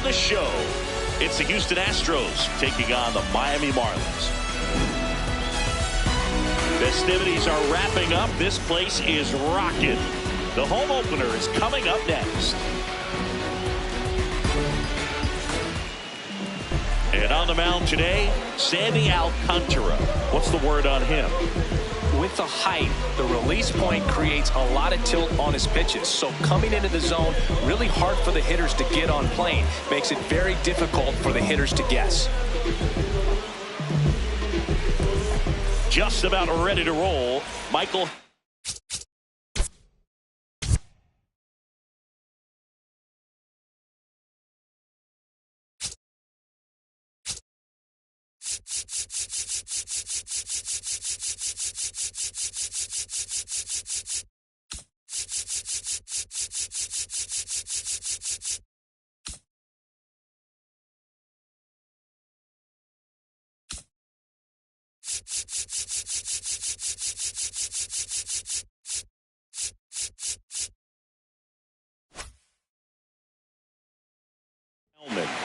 the show. It's the Houston Astros taking on the Miami Marlins. Festivities are wrapping up. This place is rocking. The home opener is coming up next. And on the mound today, Sandy Alcantara. What's the word on him? With the height, the release point creates a lot of tilt on his pitches. So coming into the zone, really hard for the hitters to get on plane. Makes it very difficult for the hitters to guess. Just about ready to roll. Michael.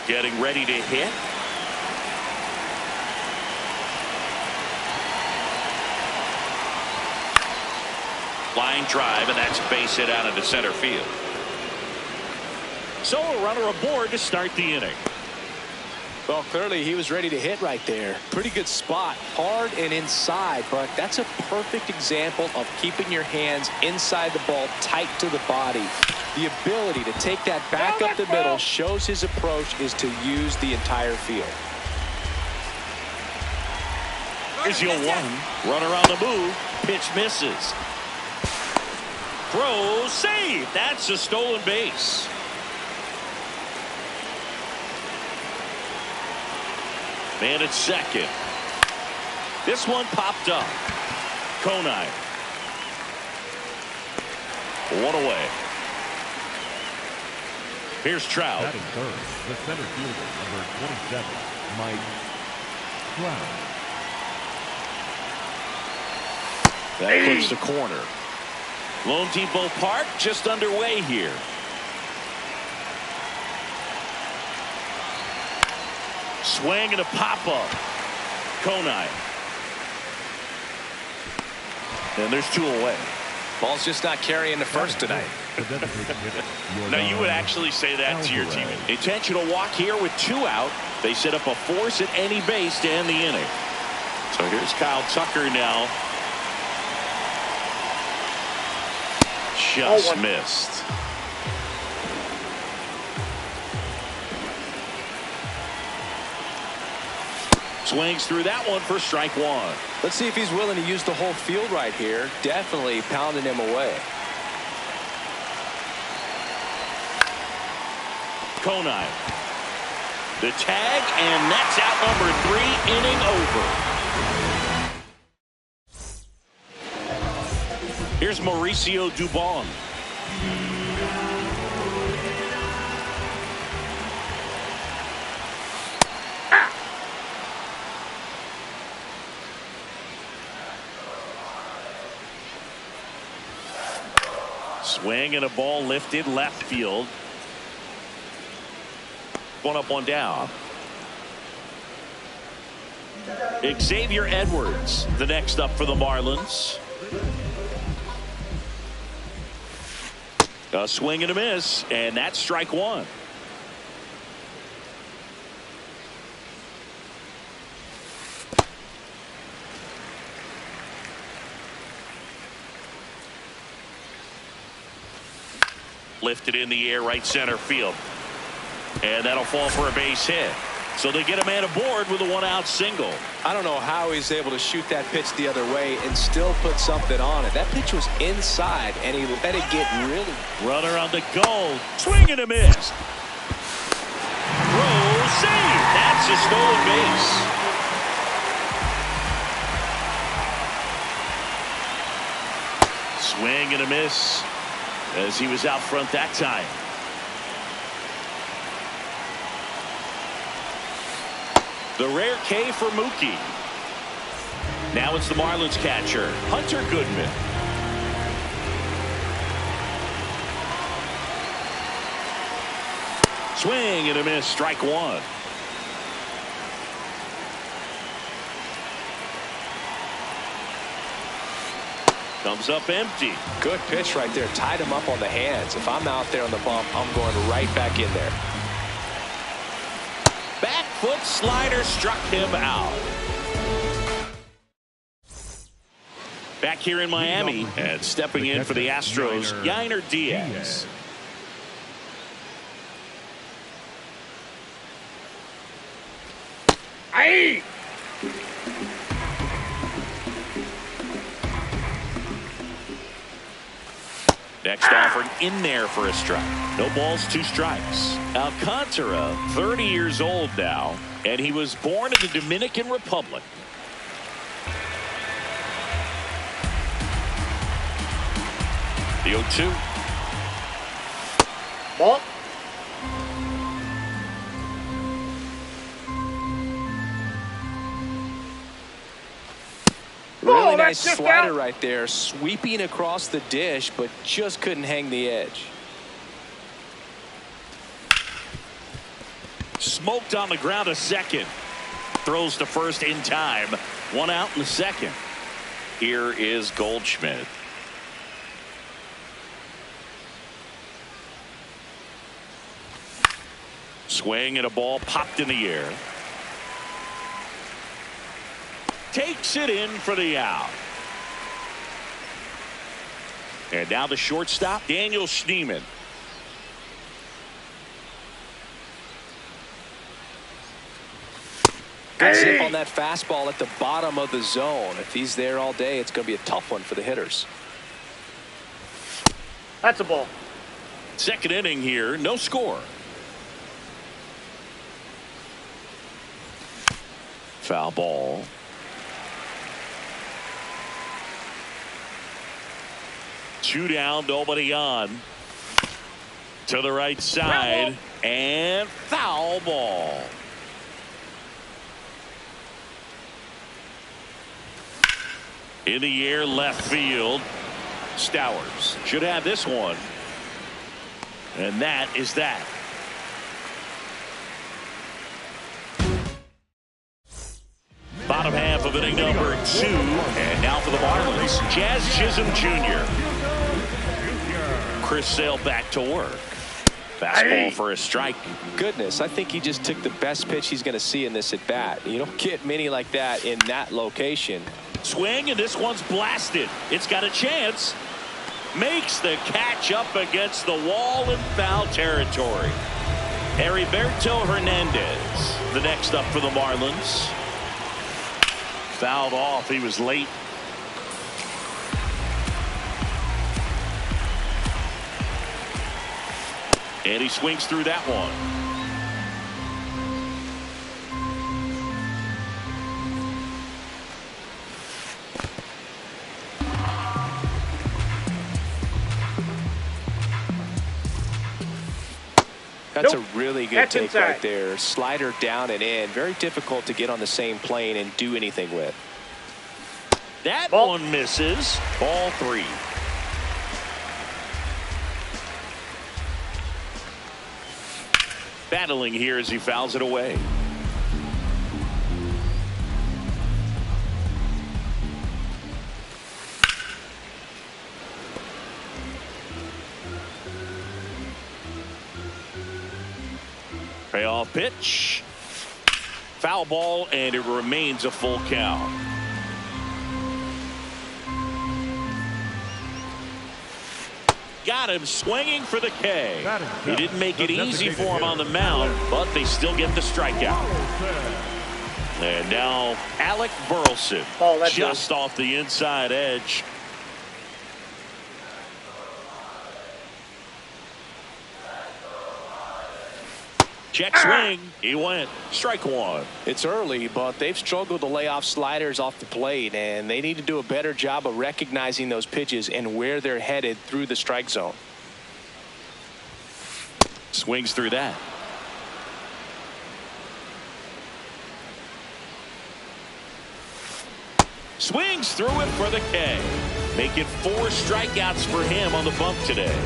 Getting ready to hit. Line drive, and that's a base hit out into center field. So a runner aboard to start the inning. Well, clearly he was ready to hit right there. Pretty good spot, hard and inside, but that's a perfect example of keeping your hands inside the ball, tight to the body. The ability to take that back up the middle shows his approach is to use the entire field. Here's your one. Runner on the move. Pitch misses. Throw, save. That's a stolen base. Man at second. This one popped up. Conine. One away. Here's Trout. Batting third, the center fielder, number 27, Mike Trout. That puts the corner. Lone Depot Park just underway here. Swing and a pop-up. Conine. And there's two away. Ball's just not carrying the first tonight. Now you would actually say that to your teammate. Intentional walk here with two out. They set up a force at any base to end the inning. So here's Kyle Tucker now. Just missed. Swings through that one for strike one. Let's see if he's willing to use the whole field right here. Definitely pounding him away. Conine. The tag, and that's out number 3, inning over. Here's Mauricio Dubon. Swing and a ball lifted left field. One up, one down. Xavier Edwards, the next up for the Marlins. A swing and a miss, and that's strike one. Lifted in the air, right center field. And that'll fall for a base hit. So they get a man aboard with a one-out single. I don't know how he's able to shoot that pitch the other way and still put something on it. That pitch was inside, and he let it get really. Runner on the goal. Swing and a miss. Throw, save. That's a stolen base. Swing and a miss as he was out front that time. The rare K for Mookie. Now it's the Marlins catcher, Hunter Goodman. Swing and a miss. Strike one. Comes up empty. Good pitch right there. Tied him up on the hands. If I'm out there on the bump, I'm going right back in there. Back foot slider struck him out. Back here in Miami, and stepping in for the Astros, Yainer Diaz. Aye. Next offering in there for a strike. No balls, 2 strikes. Alcantara, 30 years old now, and he was born in the Dominican Republic. The 0-2. Ball. Really nice slider right there, sweeping across the dish, but just couldn't hang the edge. Smoked on the ground a second. Throws to first in time. 1 out in the second. Here is Goldschmidt. Swing and a ball popped in the air. Takes it in for the out. And now the shortstop, Daniel Schneemann. Good zip on that fastball at the bottom of the zone. If he's there all day, it's going to be a tough one for the hitters. That's a ball. Second inning here, no score. Foul ball. Two down, nobody on. To the right side. And foul ball. In the air, left field. Stowers should have this one. And that is that. Bottom half of inning number 2. And now for the Marlins, Jazz Chisholm Jr. Chris Sale back to work. Fastball for a strike. Goodness, I think he just took the best pitch he's going to see in this at bat. You don't get many like that in that location. Swing, and this one's blasted. It's got a chance. Makes the catch up against the wall in foul territory. Heriberto Hernandez, the next up for the Marlins. Fouled off. He was late. And he swings through that one. That's a really good take right there. Slider down and in. Very difficult to get on the same plane and do anything with. That one misses. Ball 3. Battling here as he fouls it away. Payoff pitch. Foul ball, and it remains a full count. Got him swinging for the K. He didn't make it easy for him on the mound, but they still get the strikeout. And now Alec Burleson, just off the inside edge. Check swing. He went. Strike 1. It's early, but they've struggled to lay off sliders off the plate, and they need to do a better job of recognizing those pitches and where they're headed through the strike zone. Swings through that. Swings through it for the K. Making 4 strikeouts for him on the bump today.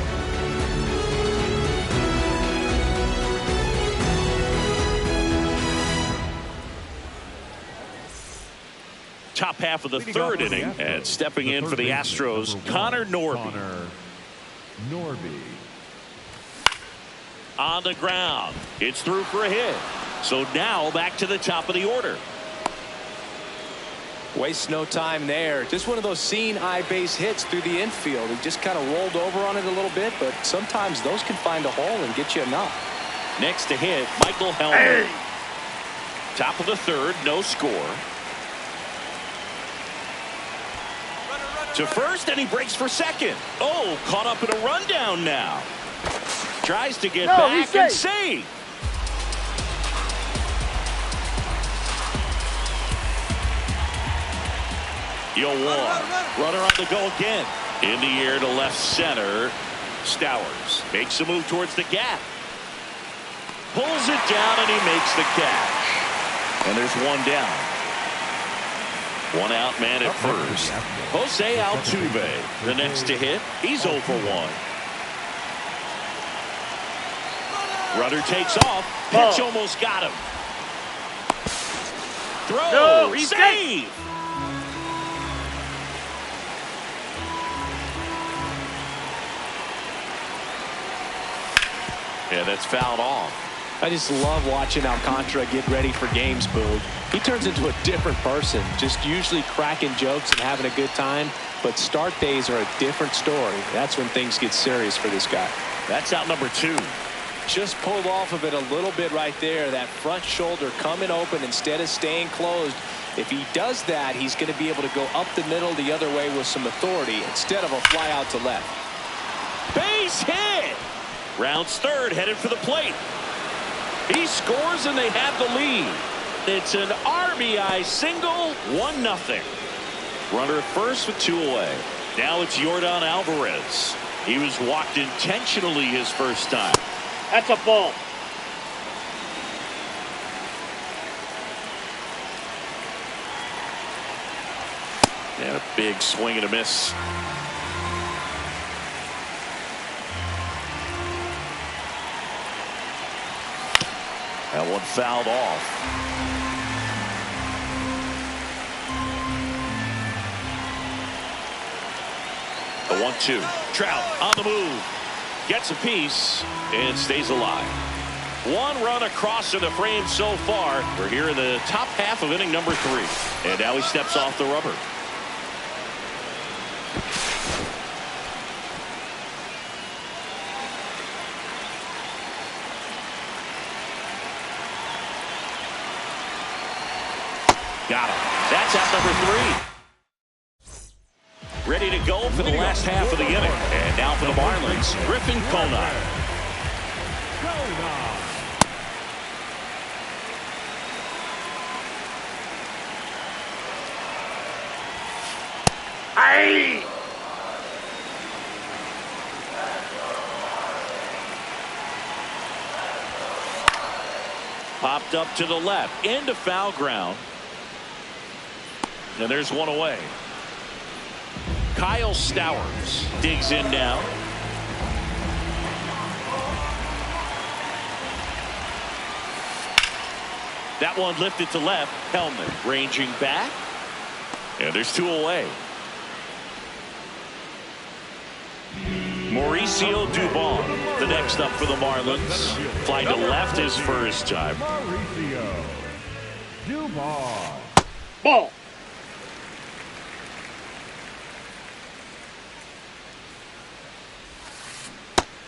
top half of the third inning. And stepping in for the Astros, Connor Norby. On the ground. It's through for a hit. So now back to the top of the order. Wastes no time there. Just one of those seeing eye base hits through the infield. He just kind of rolled over on it a little bit, but sometimes those can find a hole and get you enough. Next to hit, Michael Helmer. Top of the third, no score. To first, and he breaks for second. Oh, caught up in a rundown now. Tries to get back and save. You'll walk. Runner on the go again. In the air to left center. Stowers makes a move towards the gap. Pulls it down and he makes the catch. And there's one down. One out man at first. Jose Altuve, the next to hit. He's 0 for 1. Runner takes off. Pitch almost got him. Throw. Save. Yeah, that's fouled off. I just love watching Alcantara get ready for games, Boog. He turns into a different person, just usually cracking jokes and having a good time. But start days are a different story. That's when things get serious for this guy. That's out number 2. Just pulled off of it a little bit right there. That front shoulder coming open instead of staying closed. If he does that, he's going to be able to go up the middle the other way with some authority instead of a fly out to left. Base hit. Rounds third, headed for the plate. He scores and they have the lead. It's an RBI single, 1-0. Runner at first with 2 away. Now it's Yordan Alvarez. He was walked intentionally his first time. That's a ball. And a big swing and a miss. That one fouled off. The 1-2. Trout on the move. Gets a piece and stays alive. One run across in the frame so far. We're here in the top half of inning number 3. And now he steps off the rubber. Got him. That's out number 3. Ready to go for the last half of the inning. And now for the Marlins, Griffin Conine. Popped up to the left into foul ground. And there's one away. Kyle Stowers digs in now. That one lifted to left. Helmet ranging back. And there's 2 away. Mauricio Dubon, the next up for the Marlins. Fly to left his first time. Mauricio Dubon. Ball.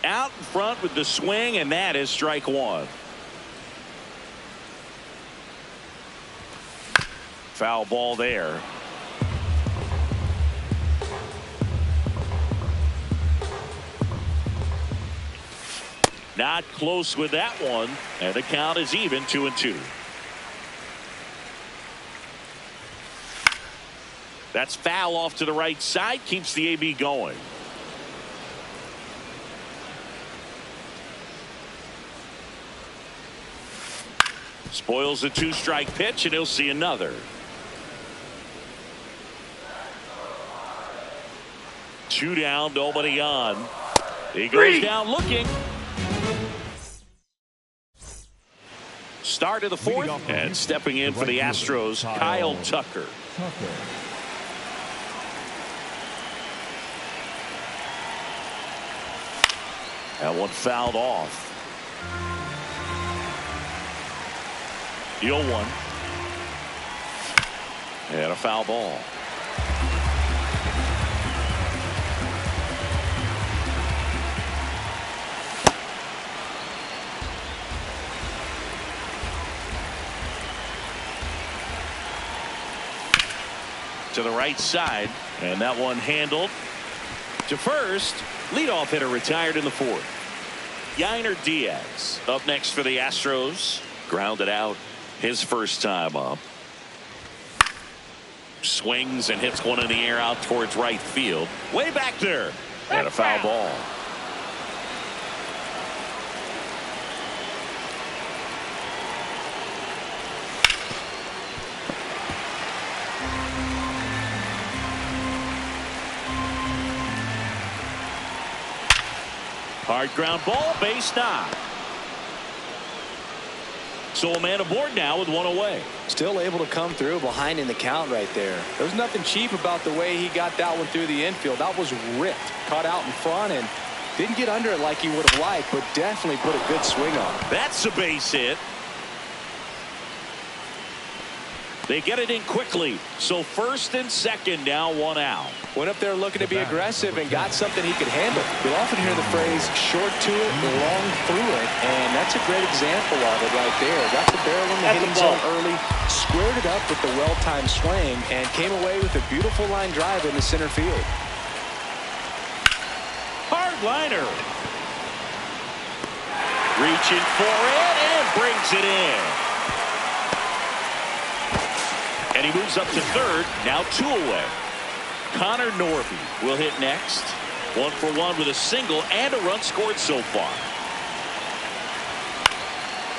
Out in front with the swing, and that is strike 1. Foul ball there. Not close with that one, and the count is even 2-2. That's foul off to the right side, keeps the AB going. Spoils a 2-strike pitch, and he'll see another. 2 down, nobody on. He goes down looking. Start of the 4th, and stepping in for the Astros, Kyle Tucker. Tucker. That one fouled off. The 0-1. And a foul ball. To the right side, and that one handled to first. Leadoff hitter retired in the fourth. Yainer Diaz up next for the Astros. Grounded out his first time up. Swings and hits one in the air out towards right field. Way back there. And a foul ball. Hard ground ball, base knock. So a man aboard now with one away. Still able to come through behind in the count right there. There's nothing cheap about the way he got that one through the infield. That was ripped, caught out in front, and didn't get under it like he would have liked, but definitely put a good swing on it. That's a base hit. They get it in quickly. So first and second, now one out. Went up there looking to be aggressive and got something he could handle. You'll often hear the phrase short to it, long through it, and that's a great example of it right there. Got the barrel in the hitting zone early, squared it up with the well-timed swing, and came away with a beautiful line drive in the center field. Hard liner. Reaching for it and brings it in. And he moves up to third. Now two away. Connor Norby will hit next. 1 for 1 with a single and a run scored so far.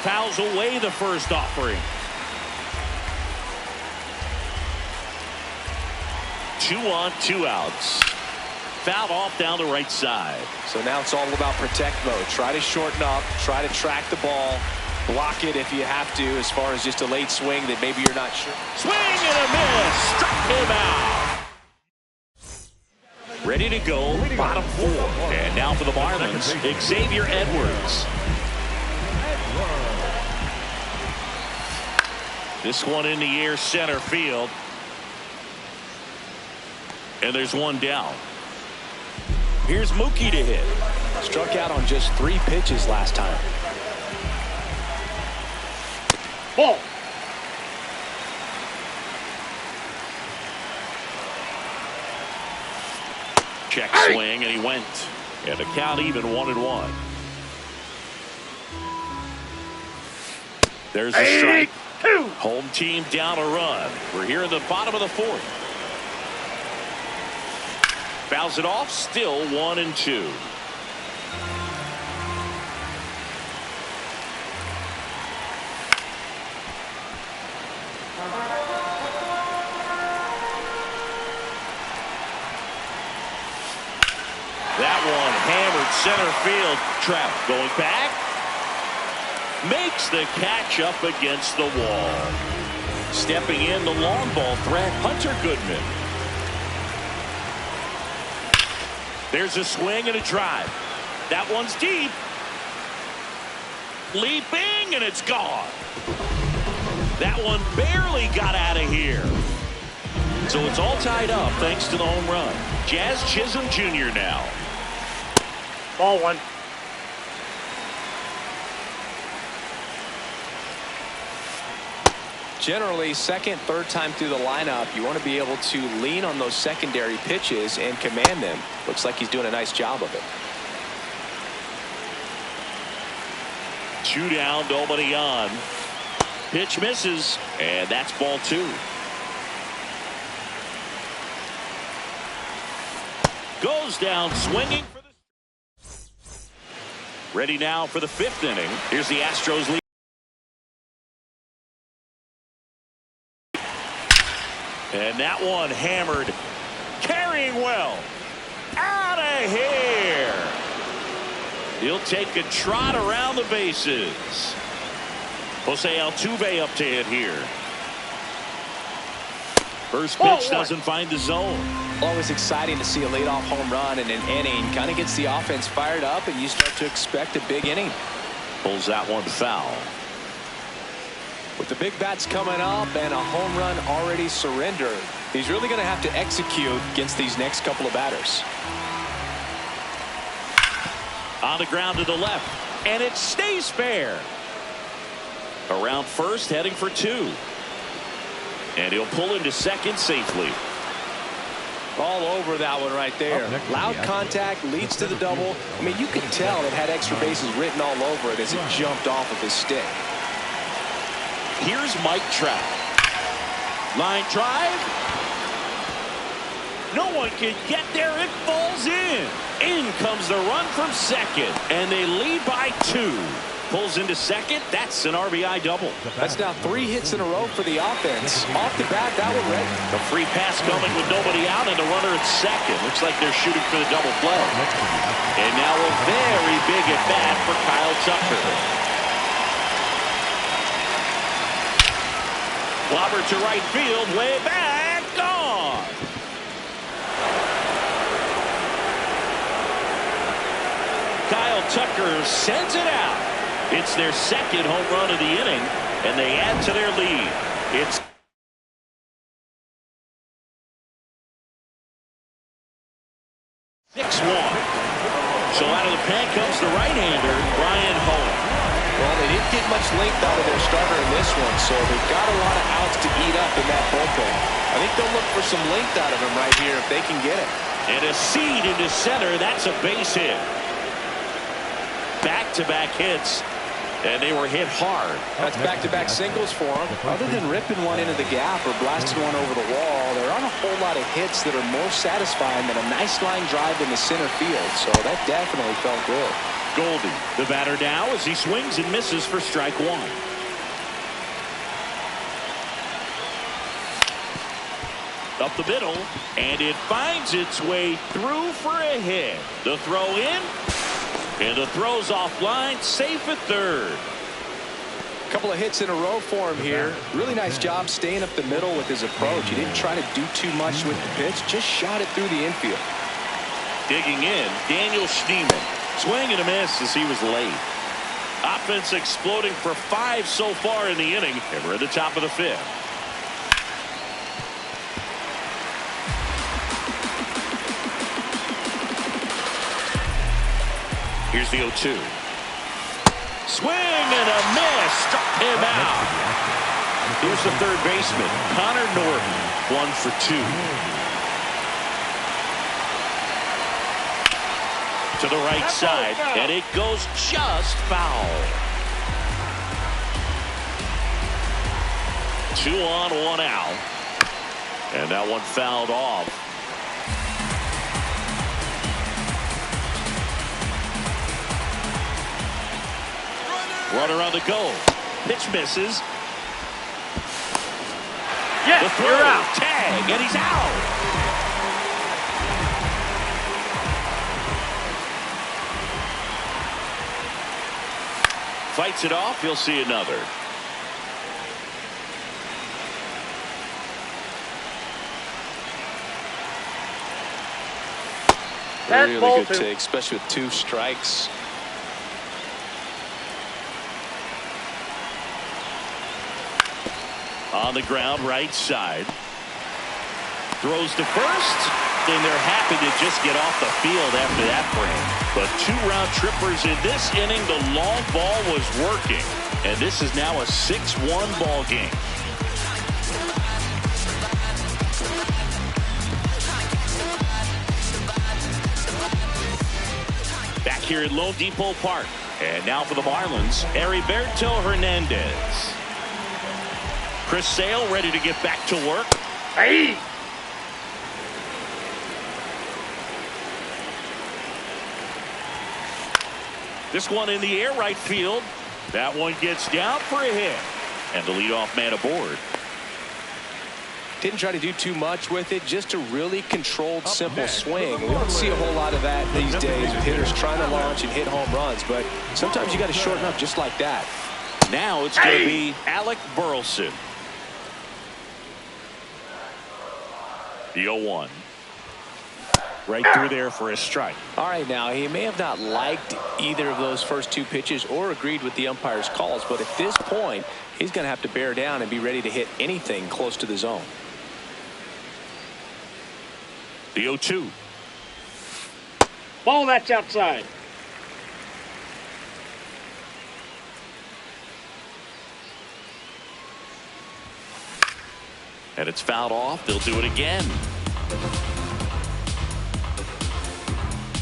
Fouls away the first offering. 2 on, 2 outs. Fouled off down the right side. So now it's all about protect mode. Try to shorten up. Try to track the ball. Block it if you have to, as far as just a late swing that maybe you're not sure. Swing and a miss. Struck him out. Ready to go. Bottom 4. And now for the Marlins, Xavier Edwards. This one in the air center field. And there's one down. Here's Mookie to hit. Struck out on just 3 pitches last time. Ball. Check swing, and he went. And the count even 1-1. There's a strike. Home team down a run. We're here in the bottom of the 4th. Fouls it off, still 1-2. That one hammered center field. Trout going back. Makes the catch up against the wall. Stepping in the long ball threat, Hunter Goodman. There's a swing and a drive. That one's deep. Leaping, and it's gone. That one barely got out of here. So it's all tied up thanks to the home run. Jazz Chisholm Jr. now. Ball 1. Generally, second, third time through the lineup, you want to be able to lean on those secondary pitches and command them. Looks like he's doing a nice job of it. 2 down, nobody on. Pitch misses, and that's ball 2. Goes down swinging for the. Ready now for the 5th inning. Here's the Astros lead. And that one hammered. Carrying well. Out of here. He'll take a trot around the bases. Jose Altuve up to hit here. First pitch doesn't find the zone. Always exciting to see a leadoff home run in an inning. Kind of gets the offense fired up, and you start to expect a big inning. Pulls that one foul. With the big bats coming up and a home run already surrendered, he's really going to have to execute against these next couple of batters. On the ground to the left, and it stays fair. Around first, heading for two. And he'll pull into second safely. All over that one right there. Loud contact leads to the double. I mean, you could tell it had extra bases written all over it as it jumped off of his stick. Here's Mike Trout. Line drive. No one can get there. It falls in. In comes the run from second. And they lead by 2. Pulls into second. That's an RBI double. That's now 3 hits in a row for the offense. Off the bat, that one ready. A free pass coming with nobody out and a runner at second. Looks like they're shooting for the double play. And now a very big at bat for Kyle Tucker. Lobber to right field, way back, gone. Kyle Tucker sends it out. It's their second home run of the inning, and they add to their lead. It's 6-1. So out of the pen comes the right-hander, Brian Home. Well, they didn't get much length out of their starter in this one, so they've got a lot of outs to eat up in that bullpen. I think they'll look for some length out of him right here if they can get it. And a seed into center. That's a base hit. Back-to-back hits, and they were hit hard. That's back-to-back singles for them. Other than ripping one into the gap or blasting one over the wall, there aren't a whole lot of hits that are more satisfying than a nice line drive in the center field, so that definitely felt good. Goldie, the batter now, as he swings and misses for strike 1. Up the middle, and it finds its way through for a hit. The throw in, and the throw's offline, safe at third. A couple of hits in a row for him here. Really nice job staying up the middle with his approach. He didn't try to do too much with the pitch, just shot it through the infield. Digging in, Daniel Schneemann. Swing and a miss as he was late. Offense exploding for 5 so far in the inning, and we're at the top of the 5th. Here's the 0-2. Swing and a miss. Struck him out. Here's the third baseman, Connor Norton, 1 for 2. To the right side, and it goes just foul. 2 on, 1 out. And that one fouled off. Runner on the go. Pitch misses. Yes, the throw, you're out. Tag, and he's out. Fights it off. He'll see another. Really good take, especially with 2 strikes. On the ground, right side. Throws to first. And they're happy to just get off the field after that frame. But 2 round trippers in this inning. The long ball was working. And this is now a 6-1 ball game. Back here at Lone Depot Park. And now for the Marlins, Heriberto Hernandez. Chris Sale ready to get back to work. Hey! This one in the air, right field. That one gets down for a hit. And the leadoff man aboard. Didn't try to do too much with it, just a really controlled, simple swing. We don't see a whole lot of that these days with hitters trying to launch and hit home runs, but sometimes you got to shorten up just like that. Now it's going to be Alec Burleson. The 0-1. Right through there for a strike. All right, now he may have not liked either of those first two pitches or agreed with the umpire's calls, but at this point he's going to have to bear down and be ready to hit anything close to the zone. The 0-2. Ball, that's outside. And it's fouled off. They'll do it again.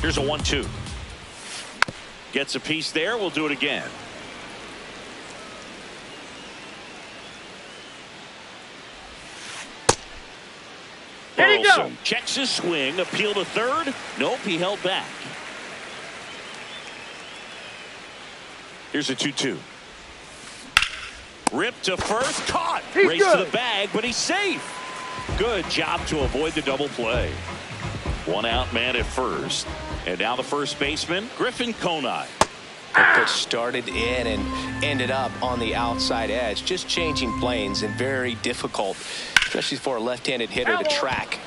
Here's a 1-2. Gets a piece there. We'll do it again. There you go. Checks his swing. Appeal to third. Nope, he held back. Here's a 2-2. Ripped to first. Caught. Race to the bag, but he's safe. Good job to avoid the double play. One out man at first. And now the first baseman, Griffin Conine. Pitch started in and ended up on the outside edge. Just changing planes and very difficult, especially for a left-handed hitter to track.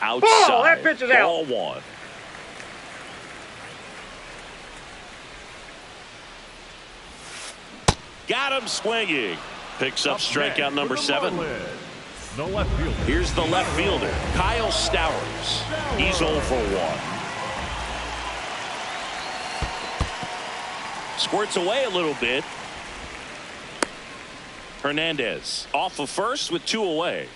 Outside. Ball, that pitch is out. Ball 1. Got him swinging. Picks up strikeout number 7. The left fielder. Here's the left fielder, Kyle Stowers. He's 0 for 1. Squirts away a little bit. Hernandez off of first with 2 away.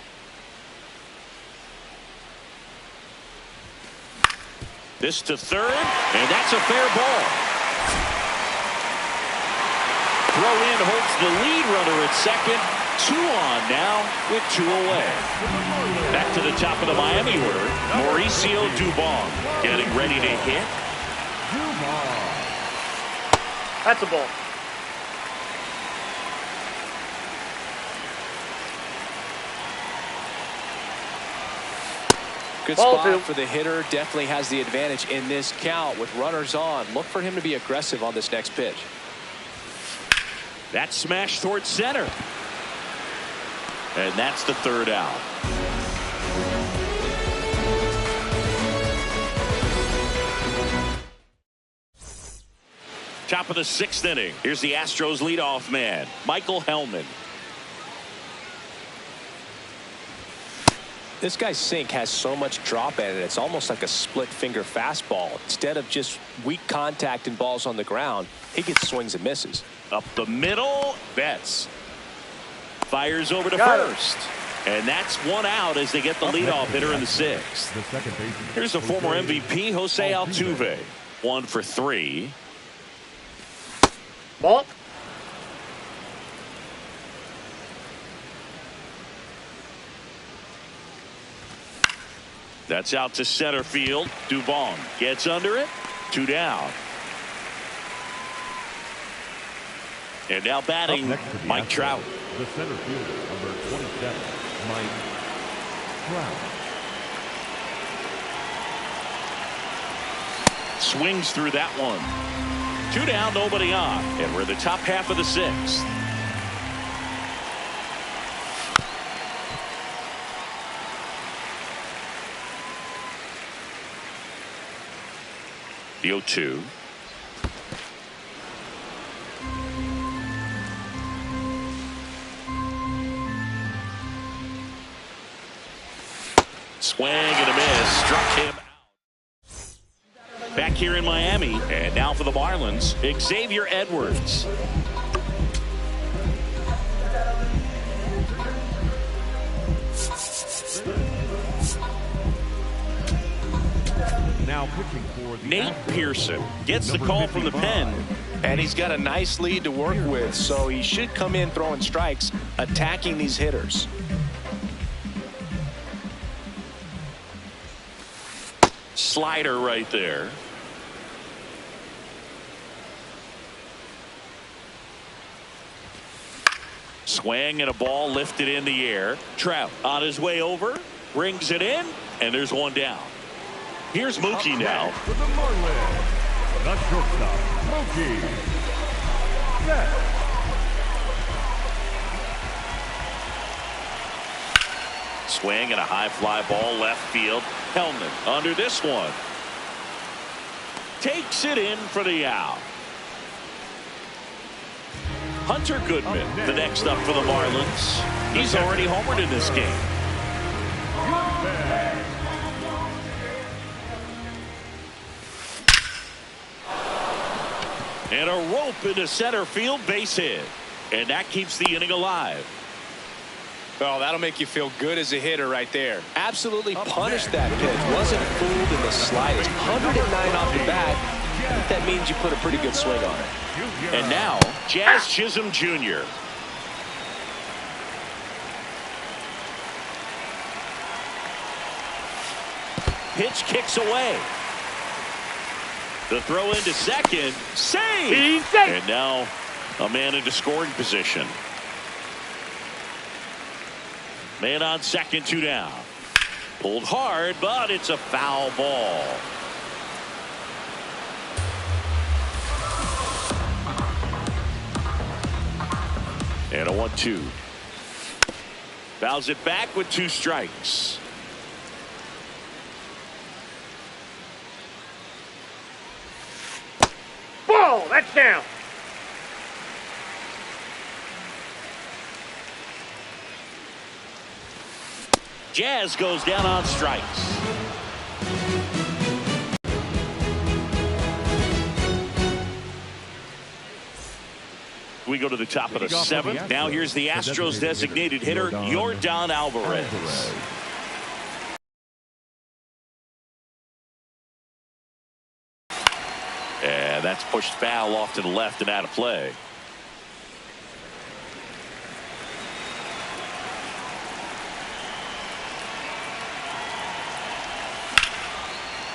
This to third, and that's a fair ball. Throw in holds the lead runner at second. 2 on now with 2 away. Back to the top of the Miami order, Mauricio Dubon getting ready to hit. That's a ball. Good spot for the hitter. Definitely has the advantage in this count with runners on. Look for him to be aggressive on this next pitch. That smash towards center. And that's the 3rd out. Top of the 6th inning. Here's the Astros leadoff man, Michael Hellman. This guy's sink has so much drop in it. It's almost like a split finger fastball. Instead of just weak contact and balls on the ground, he gets swings and misses. Up the middle, Betts fires over to first. And that's 1 out as they get the leadoff hitter in the 6th. The second baseman. Here's the former MVP, Jose Altuve. 1 for 3. Ball. That's out to center field. Dubon gets under it. 2 down. And now batting, Mike Trout. The center fielder, number 27, Mike Trout. Swings through that one. 2 down, nobody on. And we're in the top half of the 6th. The 0-2. Swing and a miss. Struck him out. Back here in Miami. And now for the Marlins, Xavier Edwards. Now pitching for the Nate Pearson gets the call from the pen. And he's got a nice lead to work with, so he should come in throwing strikes, attacking these hitters. Slider right there. Swing and a ball lifted in the air. Trout on his way over, brings it in, and there's 1 down. Here's Mookie now. For the Marlins, the shortstop, Mookie Betts. Swing and a high fly ball left field. Hellman under this one. Takes it in for the out. Hunter Goodman, the next up for the Marlins. He's already homered in this game. And a rope into center field, base hit. And that keeps the inning alive. Well, that'll make you feel good as a hitter right there. Absolutely punished that pitch. Wasn't fooled in the slightest. 109 off the bat. I think that means you put a pretty good swing on it. And now, Jazz Chisholm Jr. Pitch kicks away. The throw into second. Save! And now a man into scoring position. Man on second, 2 down. Pulled hard, but it's a foul ball. And a 1-2. Fouls it back with 2 strikes. Ball, that's down. Jazz goes down on strikes. We go to the top of the 7th. Now here's the Astros designated hitter, Yordan Alvarez. And that's pushed foul off to the left and out of play.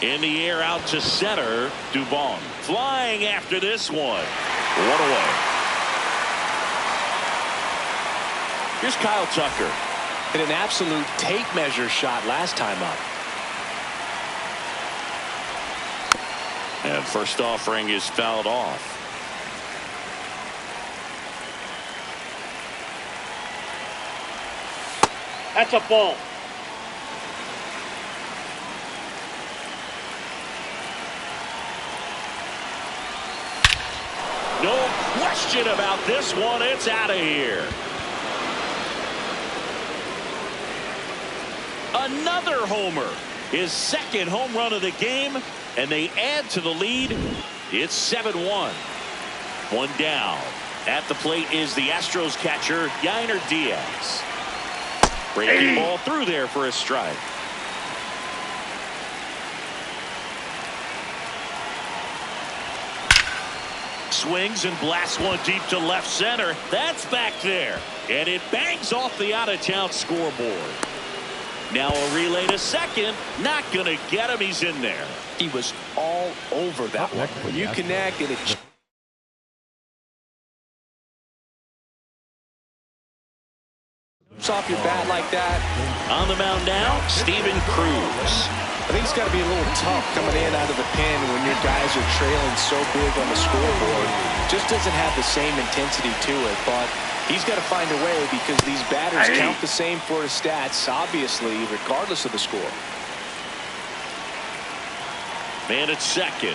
In the air out to center. Dubon flying after this one. One away. Here's Kyle Tucker. Hit an absolute tape measure shot last time up. And first offering is fouled off. That's a ball. No question about this one. It's out of here. Another homer. His second home run of the game. And they add to the lead. It's 7-1. 1 down. At the plate is the Astros catcher, Yainer Diaz. Breaking ball through there for a strike. Swings and blasts one deep to left center. That's back there. And it bangs off the out-of-town scoreboard. Now a relay to second. Not going to get him. He's in there. He was all over that one. When you connect and it off your bat like that. On the mound now, Steven Cruz. I think it's got to be a little tough coming in out of the pen when your guys are trailing so big on the scoreboard. Just doesn't have the same intensity to it, but he's got to find a way because these batters count the same for his stats, obviously, regardless of the score. Man at second.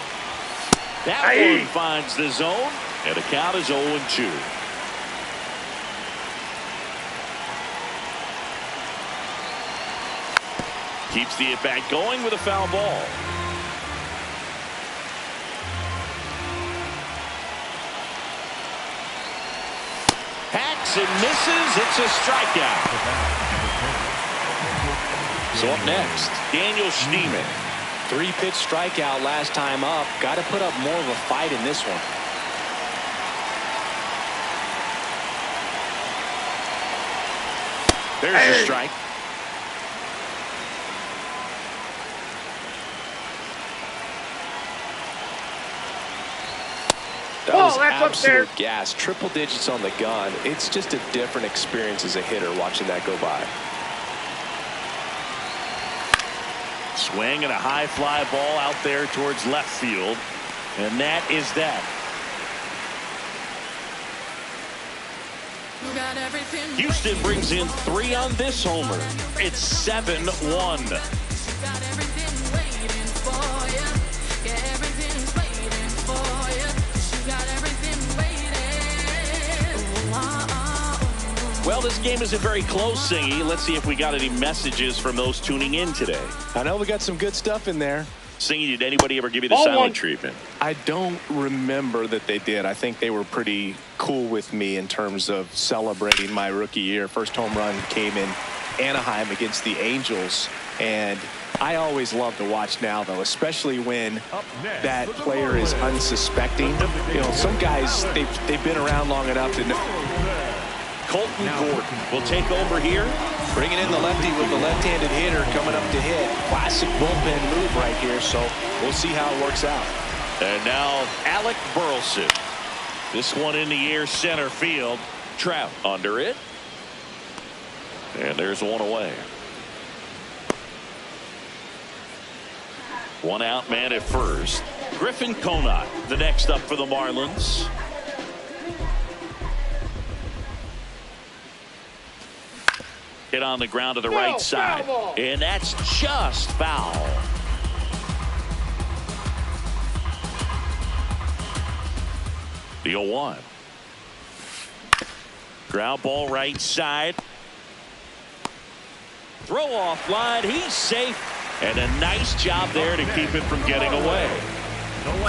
That one finds the zone, and the count is 0-2. Keeps the at-bat going with a foul ball. Hacks and misses. It's a strikeout. So up next, Daniel Schneemann. 3-pitch strikeout last time up. Got to put up more of a fight in this one. There's a strike. That was absolute gas. Triple digits on the gun. It's just a different experience as a hitter watching that go by. Swing and a high fly ball out there towards left field. And that is that. Houston brings in 3 on this homer. It's 7-1. Well, this game isn't very close, Singy. Let's see if we got any messages from those tuning in today. I know we got some good stuff in there. Singy, did anybody ever give you the silent treatment? I don't remember that they did. I think they were pretty cool with me in terms of celebrating my rookie year. First home run came in Anaheim against the Angels, and I always love to watch now, though, especially when that player is unsuspecting. You know, some guys, they've been around long enough to know. Colton Gordon will take over here. Bringing in the lefty with the left-handed hitter coming up to hit. Classic bullpen move right here, so we'll see how it works out. And now Alec Burleson. This one in the air center field. Trout under it. And there's one away. One out, man at first. Griffin Conant, the next up for the Marlins. Hit on the ground to the right side. And that's just foul. The 0-1. Ground ball right side. Throw off line. He's safe. And a nice job there to keep it from getting away.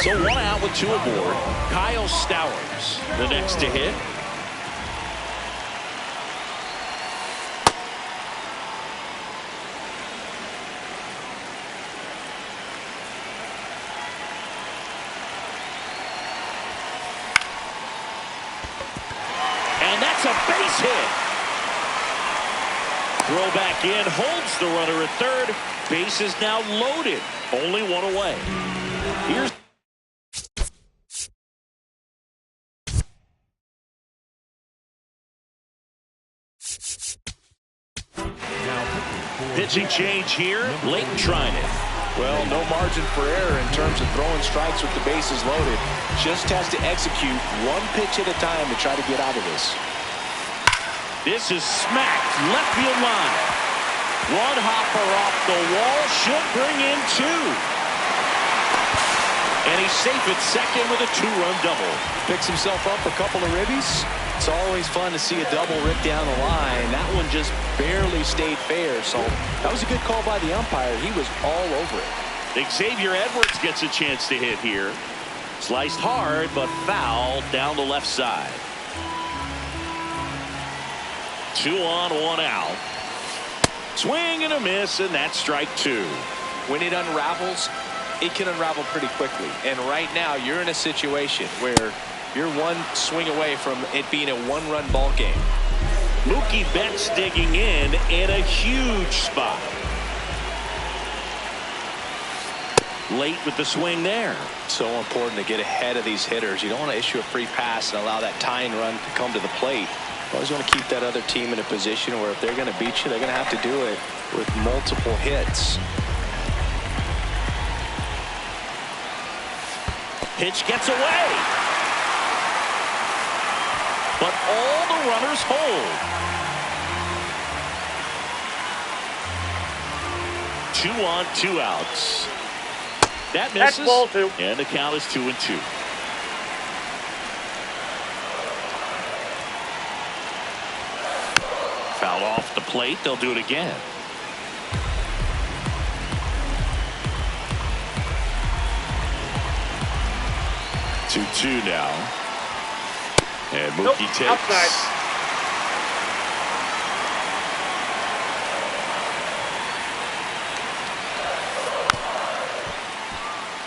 So 1 out with 2 aboard. Kyle Stowers, the next to hit. A base hit. Throw back in, holds the runner at third. Base is now loaded. Only 1 away. Here's pitching change here. Leighton trying it. Well, no margin for error in terms of throwing strikes with the bases loaded. Just has to execute 1 pitch at a time to try to get out of this. This is smacked left field line. 1 hopper off the wall should bring in 2. And he's safe at second with a 2-run double. Picks himself up a couple of ribbies. It's always fun to see a double rip down the line. That one just barely stayed fair. So that was a good call by the umpire. He was all over it. Xavier Edwards gets a chance to hit here. Sliced hard, but fouled down the left side. 2 on, 1 out. Swing and a miss, and that's strike 2. When it unravels, it can unravel pretty quickly. And right now, you're in a situation where you're 1 swing away from it being a 1-run ball game. Mookie Betts digging in a huge spot. Late with the swing there. So important to get ahead of these hitters. You don't want to issue a free pass and allow that tying run to come to the plate. You always want to keep that other team in a position where if they're going to beat you, they're going to have to do it with multiple hits. Pitch gets away. But all the runners hold. 2 on, 2 outs. That misses. That's ball 2. And the count is 2-2. Foul off the plate. They'll do it again. Two now. And Mookie takes. Outside.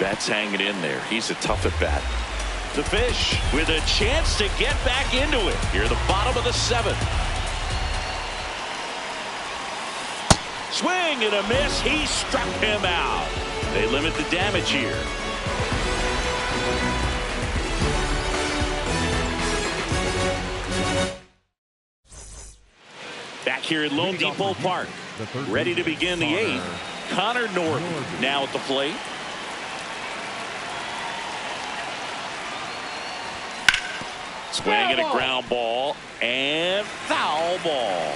Betts hanging in there. He's a tough at bat. The Fish with a chance to get back into it. Here at the bottom of the 7th. Swing and a miss. He struck him out. They limit the damage here. Back here at Lone Depot Park. Ready to begin the 8th. Connor Norton now at the plate. Swinging a ground ball and foul ball.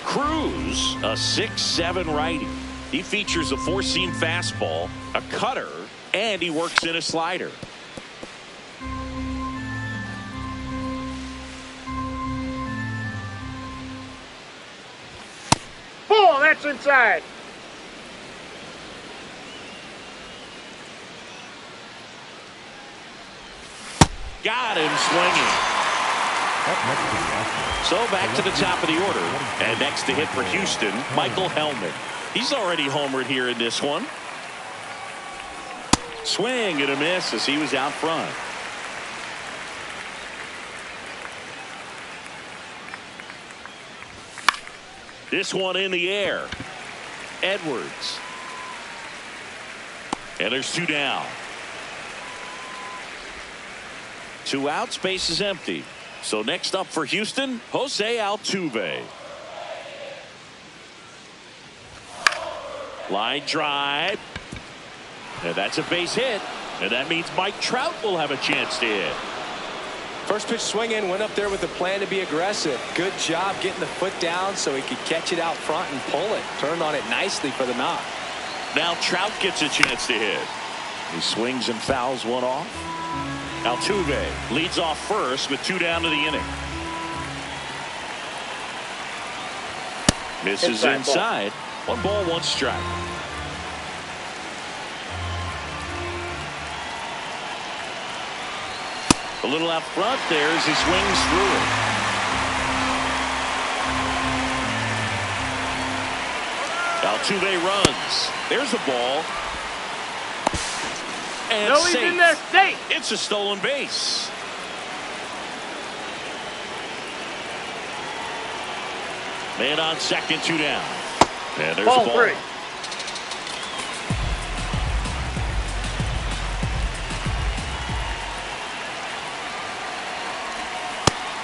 Cruz, a 6'7" righty. He features a four-seam fastball, a cutter, and he works in a slider. Ball, that's inside. Got him swinging. So back to the top of the order. And next to hit for Houston, Michael Hellman. He's already homered here in this one. Swing and a miss as he was out front. This one in the air. Edwards. And there's two down. Two out, space is empty. So next up for Houston, Jose Altuve. Line drive. And that's a base hit. And that means Mike Trout will have a chance to hit. First pitch swing in, went up there with a plan to be aggressive. Good job getting the foot down so he could catch it out front and pull it. Turned on it nicely for the knock. Now Trout gets a chance to hit. He swings and fouls one off. Altuve leads off first with two down to the inning. Misses inside. 1 ball, 1 strike. A little out front there as he swings through it. Altuve runs. There's a ball. And no, he's in there safe. It's a stolen base. Man on second, 2 down. And there's ball a ball. 3.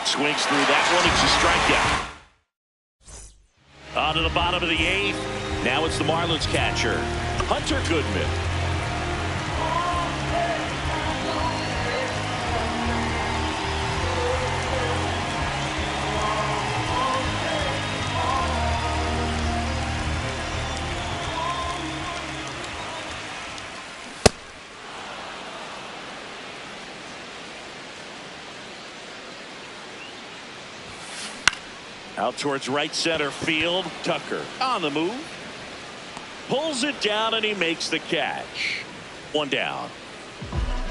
Swings through that one. It's a strikeout. On to the bottom of the 8th. Now it's the Marlins catcher, Hunter Goodman. Out towards right center field. Tucker on the move. Pulls it down and he makes the catch. 1 down.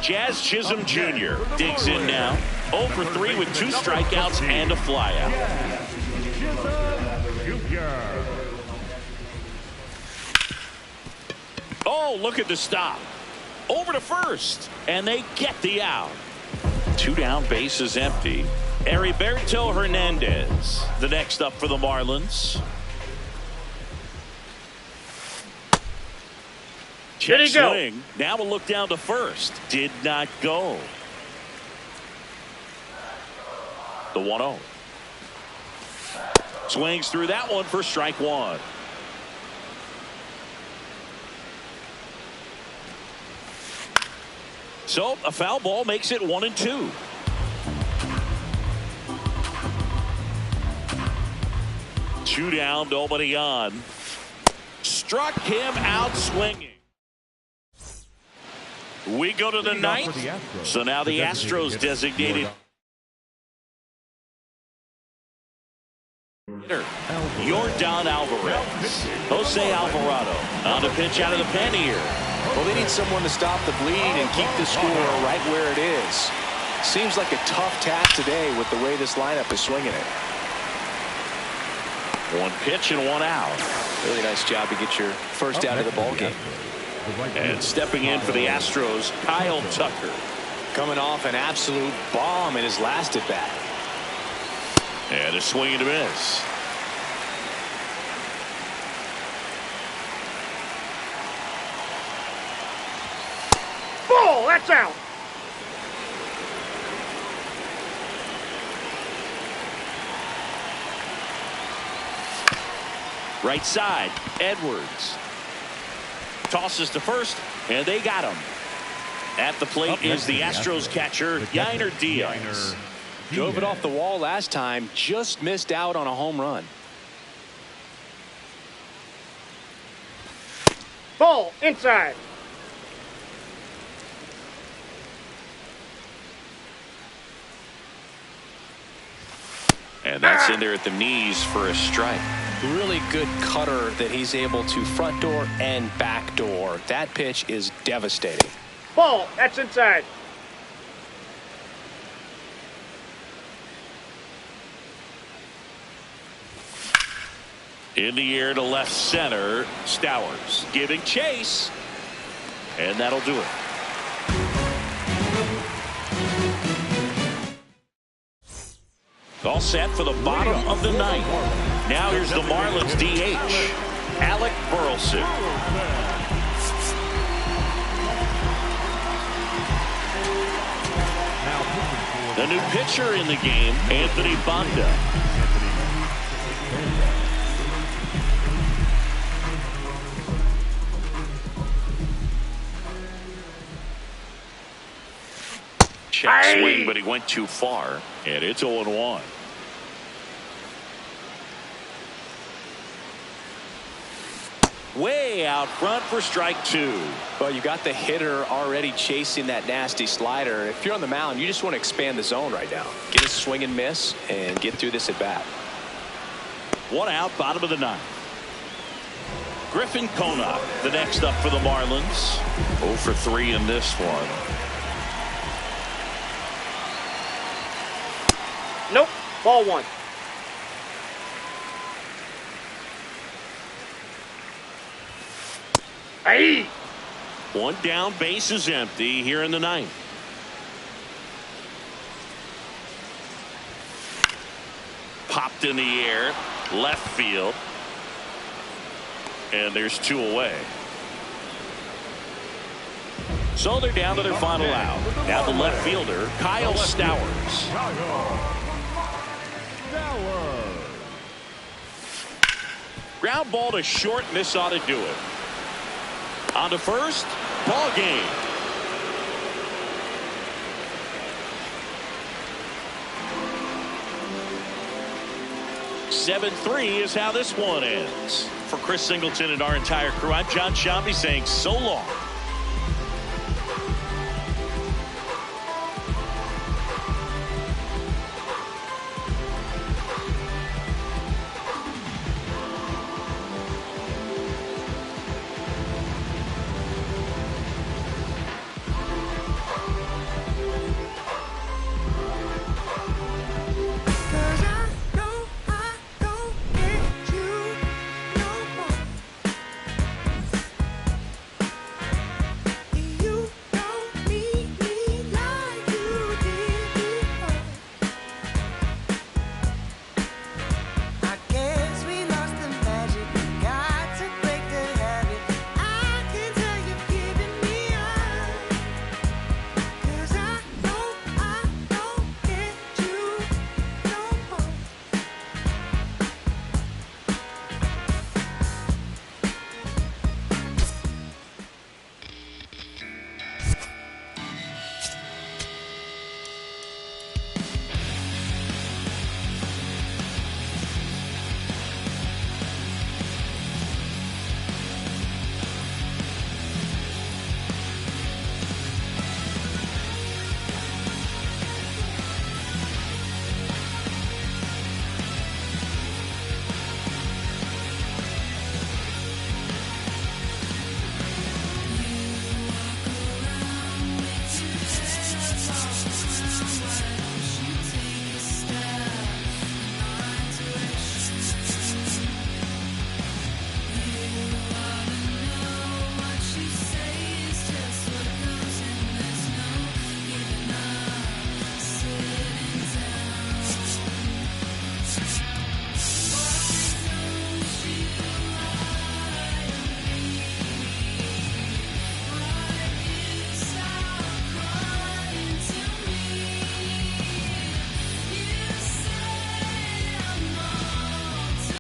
Jazz Chisholm Jr. digs in now. 0 for 3 with 2 strikeouts and a flyout. Oh, look at the stop. Over to first. And they get the out. 2 down, bases empty. Heriberto Hernandez, the next up for the Marlins. Check swing. Now we'll look down to first. Did not go. The 1-0. Swings through that one for strike 1. So a foul ball makes it 1-2. Two down, nobody on. Struck him out swinging. We go to the 9th. So now the Astros designated Yordan Alvarez. Jose Alvarado on the pitch out of the pen here. Well, they need someone to stop the bleed and keep the score right where it is. Seems like a tough task today with the way this lineup is swinging it. 1 pitch and 1 out. Really nice job to get your first out of the ball game. And stepping in for the Astros, Kyle Tucker. Coming off an absolute bomb in his last at bat. And a swing and a miss. Ball, that's out. Right side, Edwards. Tosses to first, and they got him. At the plate is the Astros catcher, Yainer Diaz. Drove it off the wall last time, just missed out on a home run. Ball inside. And that's in there at the knees for a strike. Really good cutter that he's able to front door and back door. That pitch is devastating. Ball, that's inside. In the air to left center, Stowers giving chase, and that'll do it. All set for the bottom of the ninth. Now here's the Marlins DH, Alec Burleson. The new pitcher in the game, Anthony Banda. Check swing, but he went too far, and it's 0-1. Way out front for strike two. Well, you got the hitter already chasing that nasty slider. If you're on the mound, you just want to expand the zone right now. Get a swing and miss and get through this at bat. One out, bottom of the ninth. Griffin Conant, the next up for the Marlins. 0 for 3 in this one. Nope. Ball one. Hey. One down, base is empty here in the ninth. Popped in the air, left field. And there's 2 away. So they're down to their final out. Now the left fielder, Kyle Stowers. Ground ball to short, and this ought to do it. On to first, ball game. (7-3) is how this one ends. For Chris Singleton and our entire crew, I'm John Shambi saying so long.